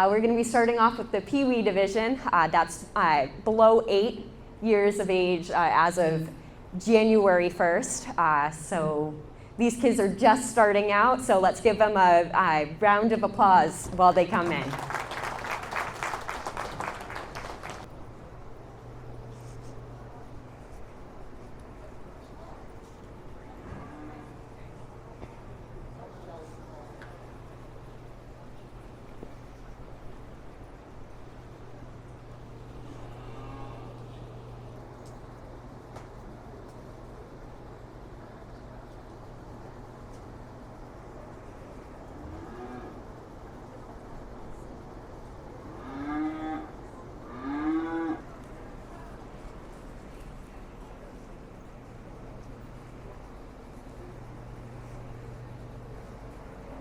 We're going to be starting off with the Peewee division. That's below 8 years of age as of January 1st. So these kids are just starting out, so let's give them a round of applause while they come in.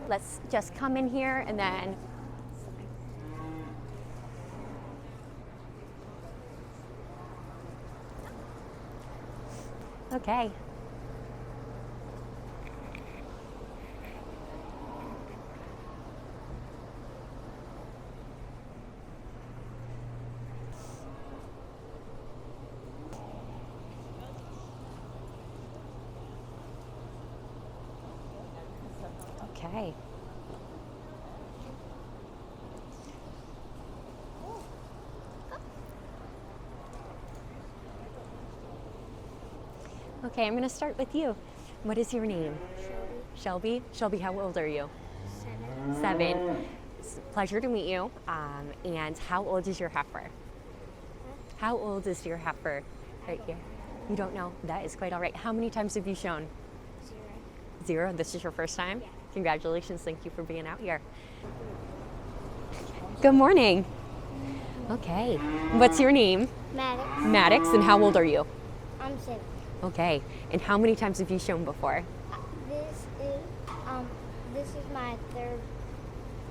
Let's just come in here and then okay. Okay. Okay, I'm going to start with you. What is your name? Shelby. Shelby, how old are you? 7. It's a pleasure to meet you. And how old is your heifer? How old is your heifer right here? You don't know? That is quite all right. How many times have you shown? 0. 0? This is your first time? Yeah. Congratulations. Thank you for being out here. Good morning. Okay. What's your name? Maddox. Maddox. And how old are you? I'm 7. Okay. And how many times have you shown before? This is my 3rd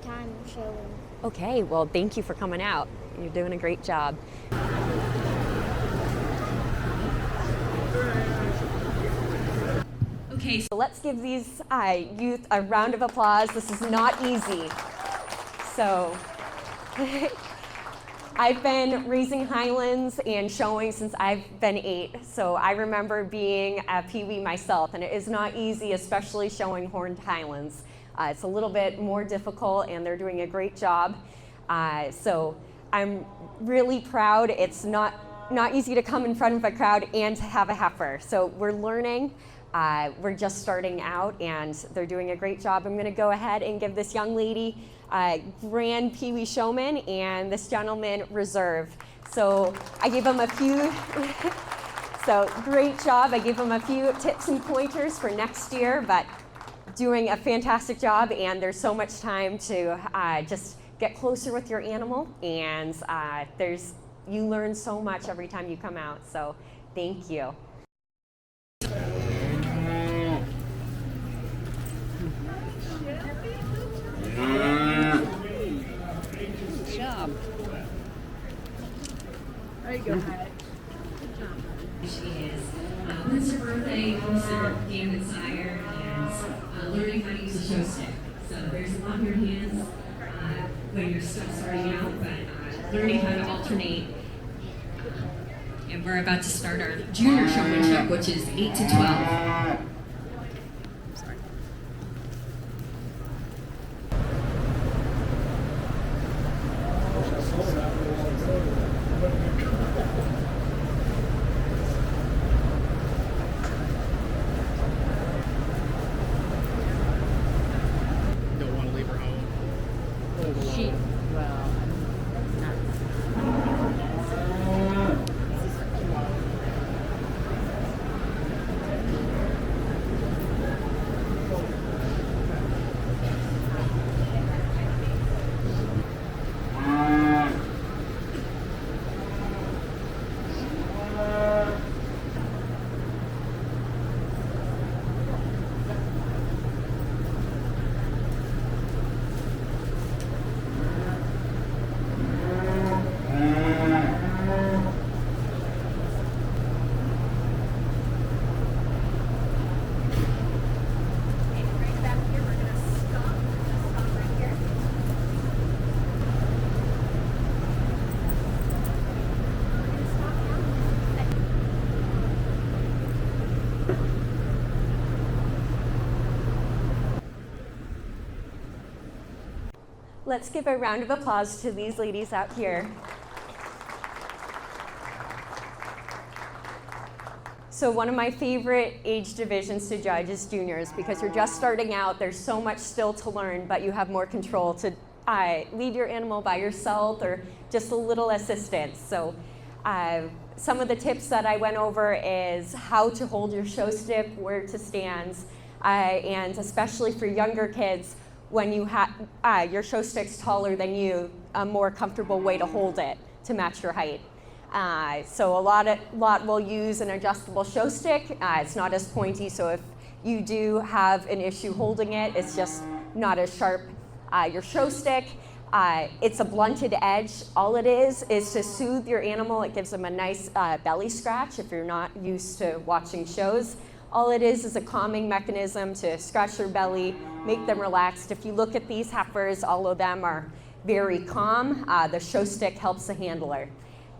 time showing. Okay. Well, thank you for coming out. You're doing a great job. Okay, so let's give these youth a round of applause. This is not easy. So I've been raising Highlands and showing since I've been 8. So I remember being a Peewee myself, and it is not easy, especially showing horned Highlands. It's a little bit more difficult, and they're doing a great job. So I'm really proud. It's not easy to come in front of a crowd and to have a heifer. So we're learning. We're just starting out, and they're doing a great job. I'm going to go ahead and give this young lady Grand Peewee Showman and this gentleman Reserve. So I gave them a few, so great job. I gave them a few tips and pointers for next year, but doing a fantastic job, and there's so much time to just get closer with your animal, and you learn so much every time you come out, so thank you. Good job. There you go, Hyatt. She is. When's her birthday? Also, game and sire, and learning how to use a show stick. So there's a lot in your hands when you're still starting out, but learning how to alternate. And we're about to start our junior showmanship, which is 8 to 12. let's give a round of applause to these ladies out here. So one of my favorite age divisions to judge is juniors, because you're just starting out, there's so much still to learn, but you have more control to lead your animal by yourself or just a little assistance. So some of the tips that I went over is how to hold your show stick, where to stand, and especially for younger kids, when you have your show stick's taller than you, a more comfortable way to hold it to match your height. So a lot will use an adjustable show stick. It's not as pointy, so if you do have an issue holding it, it's just not as sharp. Your show stick, it's a blunted edge. All it is to soothe your animal. It gives them a nice belly scratch if you're not used to watching shows. All it is a calming mechanism to scratch their belly, make them relaxed. If you look at these heifers, all of them are very calm. The show stick helps the handler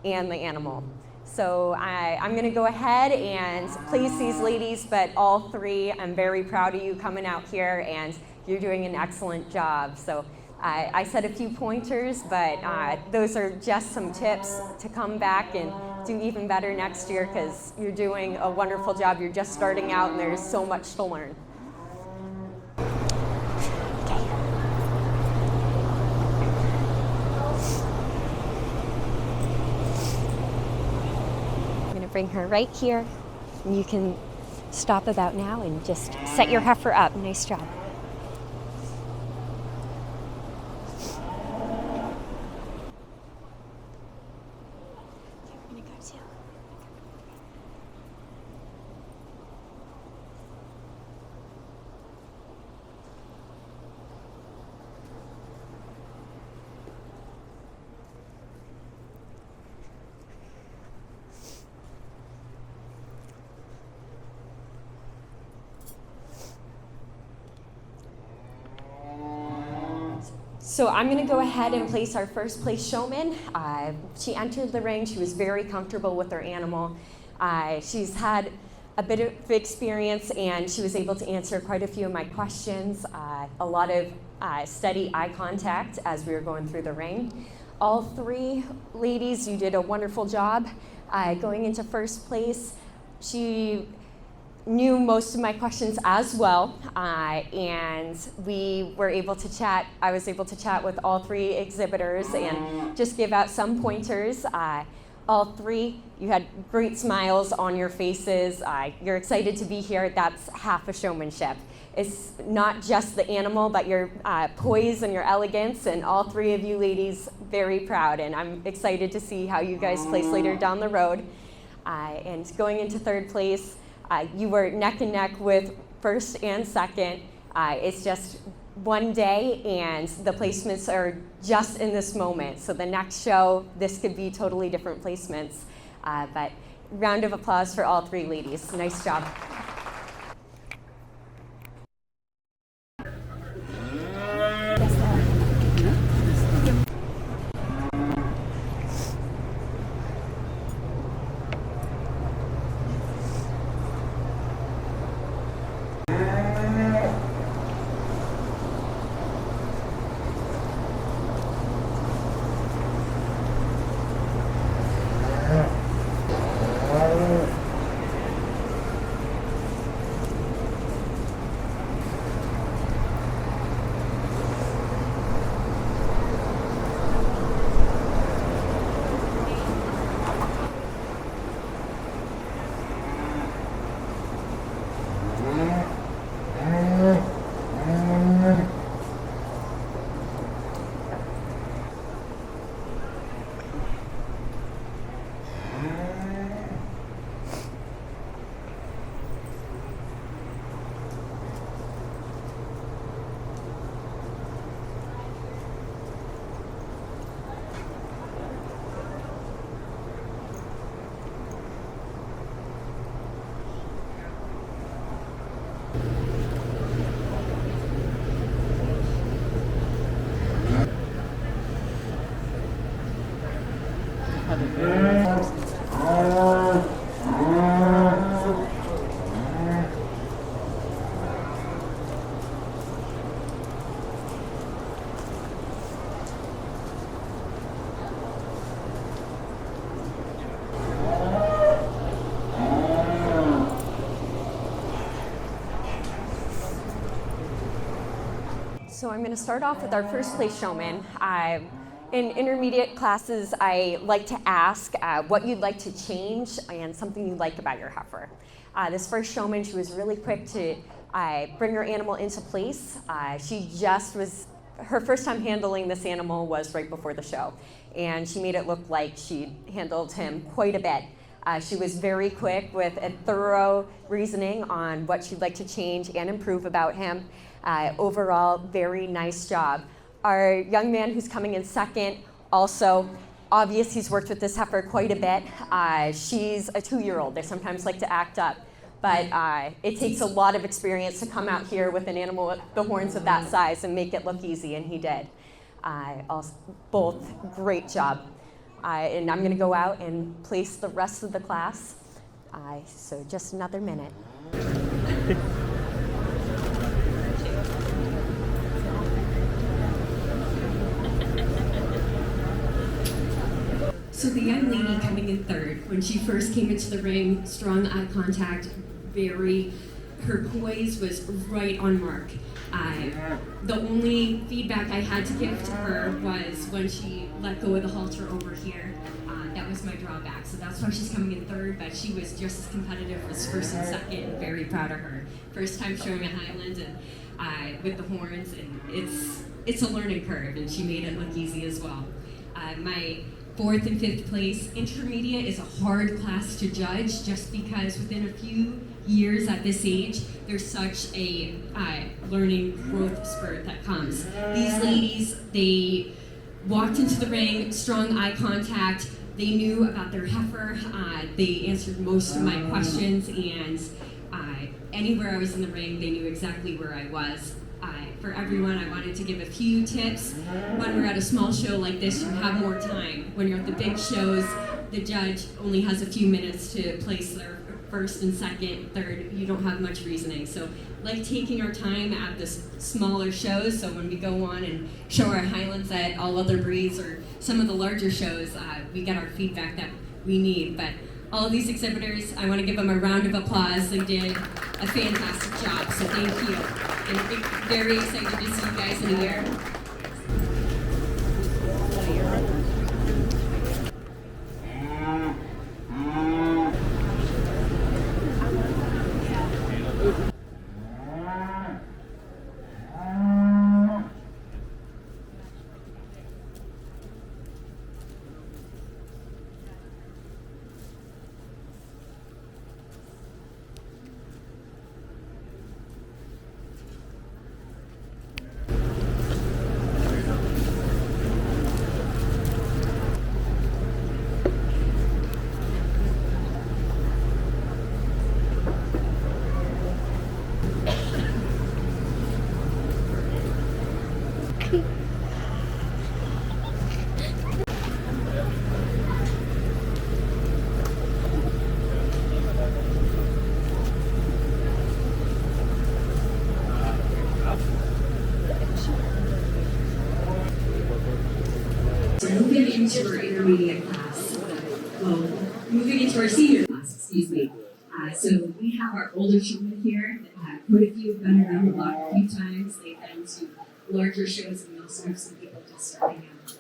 and the animal. So I'm going to go ahead and place these ladies, but all three, I'm very proud of you coming out here, and you're doing an excellent job. So I said a few pointers, but those are just some tips to come back and do even better next year, because you're doing a wonderful job. You're just starting out, and there's so much to learn. Bring her right here. You can stop about now and just set your heifer up. Nice job. We're gonna go too. So I'm going to go ahead and place our first place showman. She entered the ring. She was very comfortable with her animal. She's had a bit of experience, and she was able to answer quite a few of my questions. A lot of steady eye contact as we were going through the ring. All three ladies, you did a wonderful job. Going into first place, she knew most of my questions as well, and we were able to chat. I was able to chat with all three exhibitors and just give out some pointers. All three, you had great smiles on your faces. You're excited to be here. That's half of showmanship. It's not just the animal, but your poise and your elegance, and all three of you ladies, very proud, and I'm excited to see how you guys place later down the road. And going into third place, you were neck and neck with first and second. It's just one day, and the placements are just in this moment. So the next show, this could be totally different placements. But round of applause for all three ladies. Nice job. So I'm going to start off with our first place showman. In intermediate classes, I like to ask what you'd like to change and something you like about your heifer. This first showman, she was really quick to bring her animal into place. Her first time handling this animal was right before the show, and she made it look like she handled him quite a bit. She was very quick with a thorough reasoning on what she'd like to change and improve about him. Overall, very nice job. Our young man who's coming in second, also obvious he's worked with this heifer quite a bit. She's a 2-year-old. They sometimes like to act up, but it takes a lot of experience to come out here with an animal with the horns of that size and make it look easy, and he did. Both great job. And I'm going to go out and place the rest of the class. So just another minute. So the young lady coming in third, when she first came into the ring, strong eye contact, her poise was right on mark. The only feedback I had to give to her was when she let go of the halter over here. That was my drawback. So that's why she's coming in third, but she was just as competitive as first and second, and very proud of her. First time showing at Highland and with the horns, and it's a learning curve, and she made it look easy as well. My 4th and 5th place, intermediate is a hard class to judge just because within a few years at this age, there's such a learning growth spurt that comes. These ladies, they walked into the ring, strong eye contact, they knew about their heifer, they answered most of my questions, and anywhere I was in the ring, they knew exactly where I was. For everyone, I wanted to give a few tips. When we're at a small show like this, you have more time. When you're at the big shows, the judge only has a few minutes to place their first and second, third. You don't have much reasoning. So like taking our time at the smaller shows, so when we go on and show our Highlands at all other breeds or some of the larger shows, we get our feedback that we need. But all of these exhibitors, I want to give them a round of applause. They did a fantastic job, so thank you. And very excited to see you guys in a year. Moving into our intermediate class, moving into our senior class, excuse me. So we have our older showmen here. Quite a few have been around the block a few times. They've been to larger shows, and we also have some people just starting out.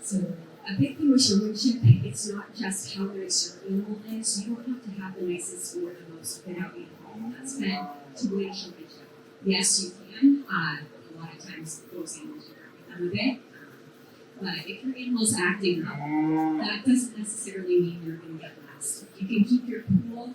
So a big thing with showmanship, it's not just how nice your animal is. You don't have to have the nicest or the most without being home. That's meant to win showmanship. Yes, you can. A lot of times those animals are with them a bit. But if your animal's acting up, that doesn't necessarily mean you're going to get last. You can keep your cool,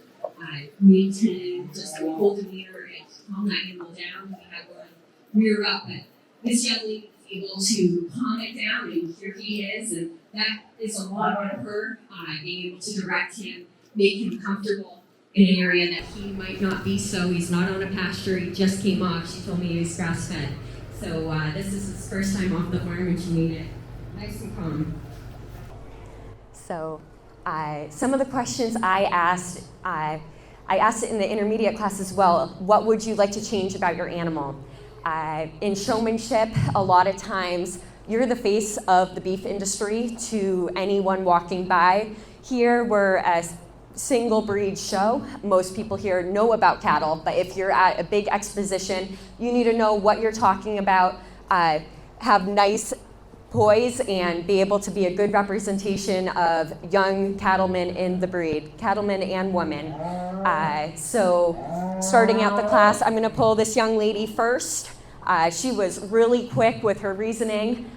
maintain just a cool demeanor and calm that animal down. We have one rear up, but this young lady is able to calm it down, and here he is, and that is a lot on her, being able to direct him, make him comfortable in an area that he might not be so. He's not on a pasture, he just came off. She told me he was grass-fed. So this is his first time off the farm, and she made it nice and calm. So some of the questions I asked it in the intermediate class as well. What would you like to change about your animal? In showmanship, a lot of times you're the face of the beef industry to anyone walking by. Here we're single breed show. Most people here know about cattle, but if you're at a big exposition, you need to know what you're talking about, have nice poise, and be able to be a good representation of young cattlemen in the breed, cattlemen and women. So starting out the class, I'm gonna pull this young lady first. She was really quick with her reasoning.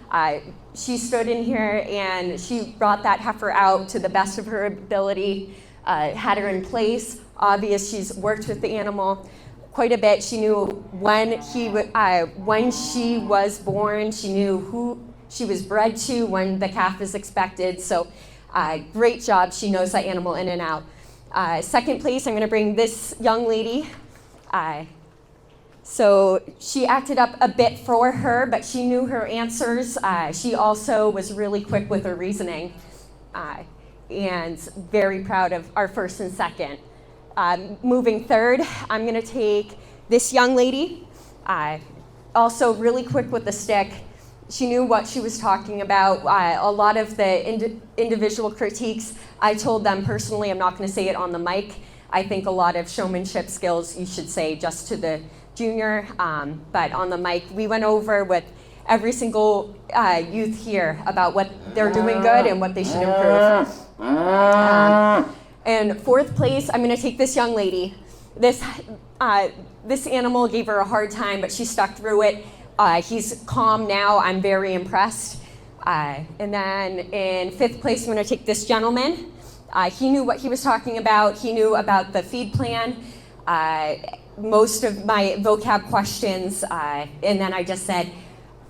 She stood in here and she brought that heifer out to the best of her ability, had her in place. Obvious, she's worked with the animal quite a bit. She knew when she was born. She knew who she was bred to, when the calf is expected. So great job. She knows that animal in and out. Second place, I'm going to bring this young lady. So she acted up a bit for her, but she knew her answers. She also was really quick with her reasoning, and very proud of our first and second. Moving third, I'm going to take this young lady, also really quick with the stick. She knew what she was talking about. A lot of the individual critiques, I told them personally, I'm not going to say it on the mic. I think a lot of showmanship skills you should say just to the junior, but on the mic, we went over with every single youth here about what they're doing good and what they should improve. And fourth place, I'm going to take this young lady. This animal gave her a hard time, but she stuck through it. He's calm now. I'm very impressed. And then in fifth place, I'm going to take this gentleman. He knew what he was talking about. He knew about the feed plan. Most of my vocab questions, and then I just said,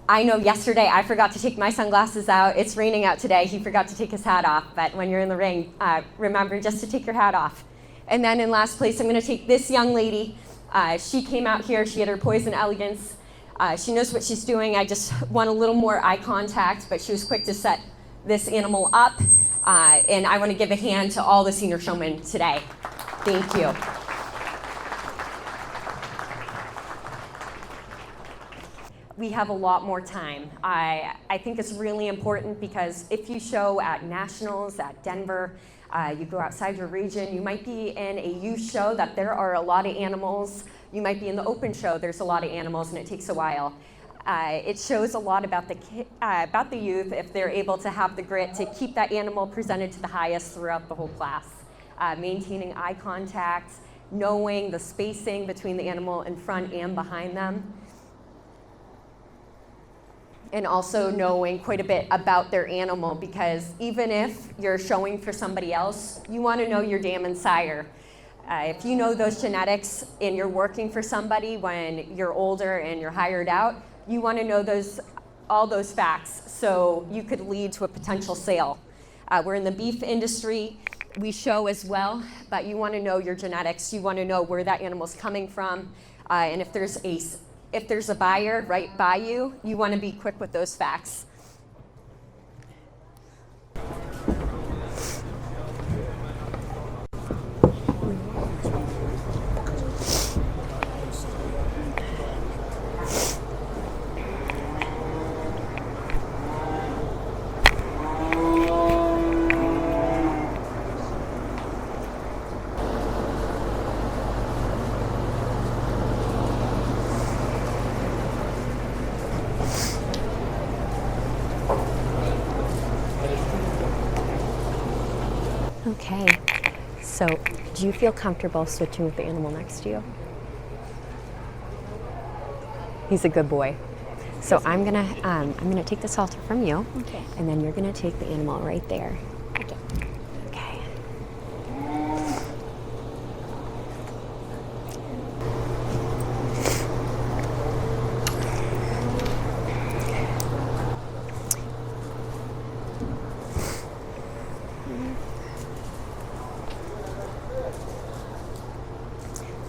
I know yesterday I forgot to take my sunglasses out. It's raining out today. He forgot to take his hat off, but when you're in the rain, remember just to take your hat off. And then in last place, I'm going to take this young lady. She came out here. She had her poise and elegance. She knows what she's doing. I just want a little more eye contact, but she was quick to set this animal up. And I want to give a hand to all the senior showmen today. Thank you. We have a lot more time. I think it's really important because if you show at nationals, at Denver, you go outside your region, you might be in a youth show that there are a lot of animals. You might be in the open show, there's a lot of animals and it takes a while. It shows a lot about the youth if they're able to have the grit to keep that animal presented to the highest throughout the whole class. Maintaining eye contact, knowing the spacing between the animal in front and behind them, and also knowing quite a bit about their animal, because even if you're showing for somebody else, you want to know your dam and sire. If you know those genetics and you're working for somebody when you're older and you're hired out, you want to know all those facts so you could lead to a potential sale. We're in the beef industry, we show as well, but you want to know your genetics, you want to know where that animal's coming from, and if there's a buyer right by you, you want to be quick with those facts. Okay, so do you feel comfortable switching with the animal next to you? He's a good boy. So I'm gonna take this halter from you, Okay. and then you're gonna take the animal right there. Okay. Okay.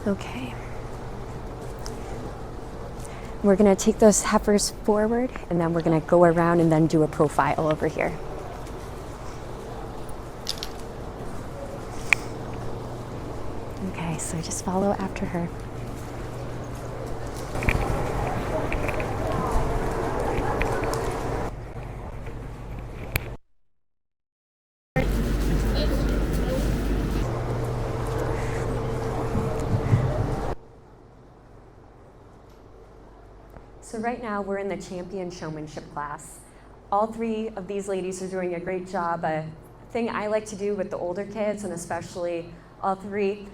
Okay. We're going to take those heifers forward, and then we're going to go around and then do a profile over here. Okay, so just follow after her. So right now we're in the champion showmanship class. All three of these ladies are doing a great job. A thing I like to do with the older kids, and especially all three,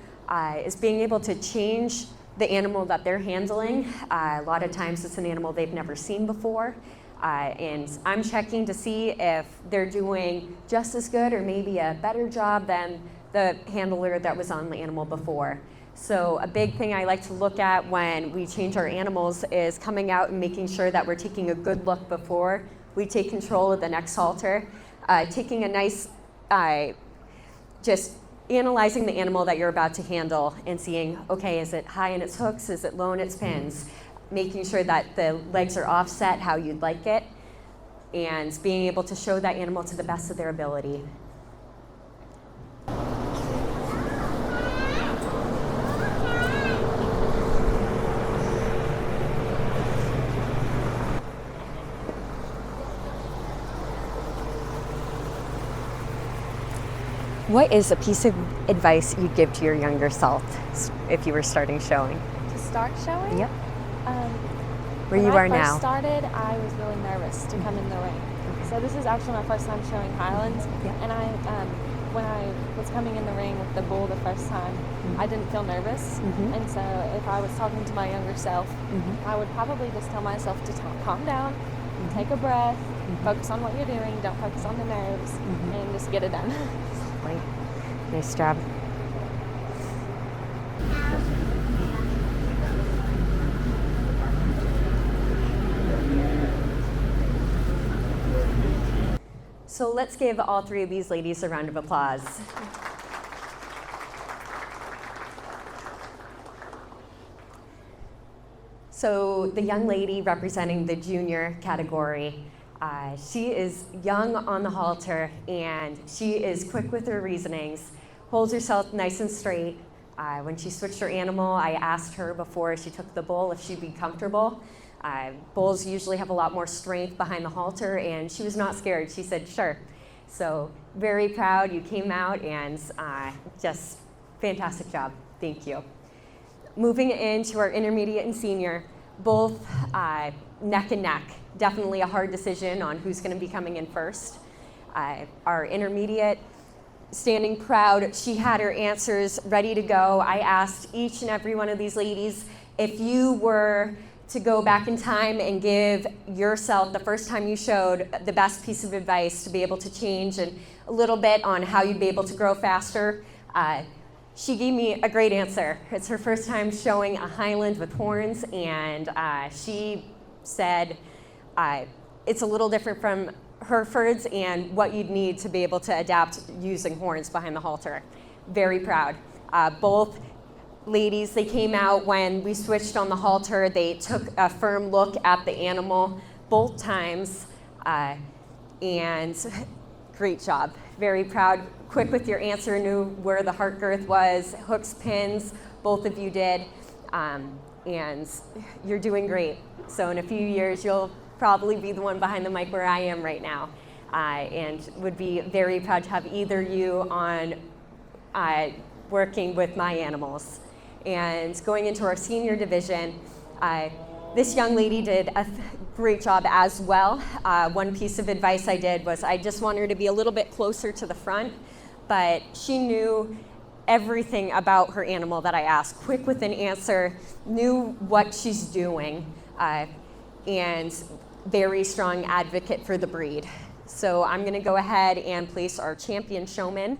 is being able to change the animal that they're handling. A lot of times it's an animal they've never seen before. And I'm checking to see if they're doing just as good or maybe a better job than the handler that was on the animal before. So a big thing I like to look at when we change our animals is coming out and making sure that we're taking a good look before we take control of the next halter. Taking a nice, just analyzing the animal that you're about to handle and seeing, okay, is it high in its hooks? Is it low in its pins? Making sure that the legs are offset how you'd like it, and being able to show that animal to the best of their ability. What is a piece of advice you'd give to your younger self if you were starting showing? To start showing? Yep. When you are I now. first started, I was really nervous to come in the ring. So this is actually my first time showing Highlands, and when I was coming in the ring with the bull the first time, I didn't feel nervous, and so if I was talking to my younger self, I would probably just tell myself to calm down, take a breath, focus on what you're doing, don't focus on the nerves, and just get it done. Great. Nice job. So let's give all three of these ladies a round of applause. So the young lady representing the junior category, she is young on the halter, and she is quick with her reasonings, holds herself nice and straight. When she switched her animal, I asked her before she took the bull if she'd be comfortable. Bulls usually have a lot more strength behind the halter, and she was not scared. She said, sure. So very proud you came out, and just fantastic job. Thank you. Moving into our intermediate and senior, both neck and neck. Definitely a hard decision on who's going to be coming in first. Our intermediate, standing proud, she had her answers ready to go. I asked each and every one of these ladies, if you were to go back in time and give yourself, the first time you showed, the best piece of advice to be able to change and a little bit on how you'd be able to grow faster, she gave me a great answer. It's her first time showing a Highland with horns, and she said it's a little different from Herefords and what you'd need to be able to adapt using horns behind the halter. Very proud. Both ladies, they came out when we switched on the halter. They took a firm look at the animal both times, and great job. Very proud. Quick with your answer, knew where the heart girth was, hooks, pins, both of you did, and you're doing great. So in a few years, you'll probably be the one behind the mic where I am right now, and would be very proud to have either you on working with my animals. And going into our senior division, this young lady did a great job as well. One piece of advice I did was I just wanted her to be a little bit closer to the front, but she knew everything about her animal that I asked, quick with an answer, knew what she's doing, and very strong advocate for the breed. So I'm gonna go ahead and place our champion Showman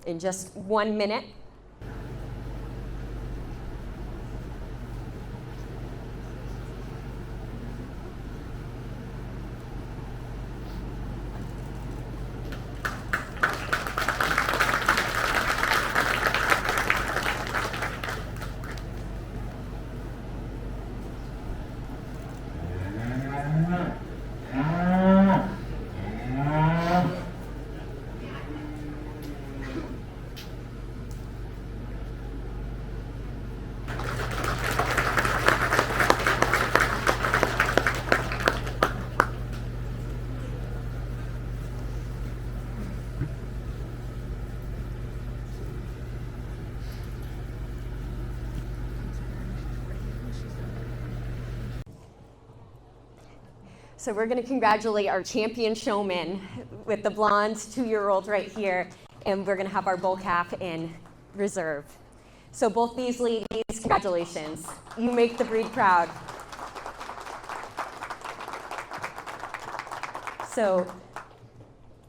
in just 1 minute. So we're going to congratulate our champion showman with the blonde 2-year-old right here, and we're going to have our bull calf in reserve. So both these ladies, congratulations. You make the breed proud. So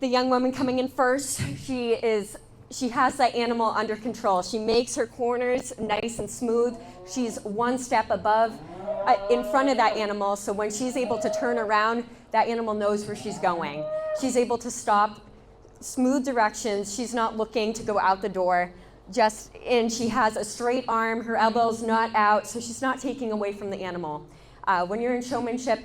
the young woman coming in first, she has that animal under control. She makes her corners nice and smooth. She's one step above, in front of that animal, so when she's able to turn around, that animal knows where she's going. She's able to stop, smooth directions. She's not looking to go out the door. And she has a straight arm, her elbow's not out, so she's not taking away from the animal. When you're in showmanship,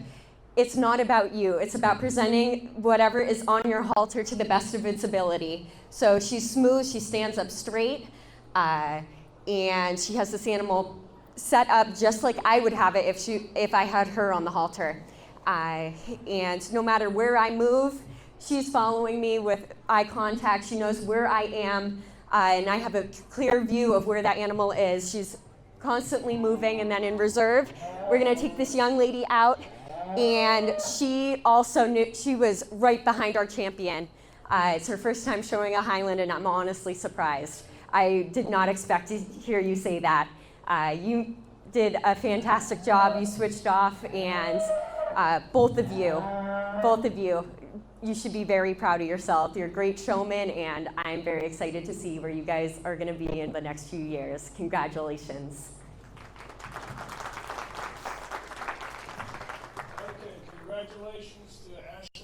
it's not about you. It's about presenting whatever is on your halter to the best of its ability. So she's smooth, she stands up straight, and she has this animal set up just like I would have it if I had her on the halter. And no matter where I move, she's following me with eye contact. She knows where I am, and I have a clear view of where that animal is. She's constantly moving. And then in reserve, we're gonna take this young lady out, and she also knew she was right behind our champion. It's her first time showing a Highland, and I'm honestly surprised. I did not expect to hear you say that. You did a fantastic job. You switched off, and both of you, you should be very proud of yourself. You're a great showman, and I'm very excited to see where you guys are going to be in the next few years. Congratulations. Okay, congratulations to Ashley.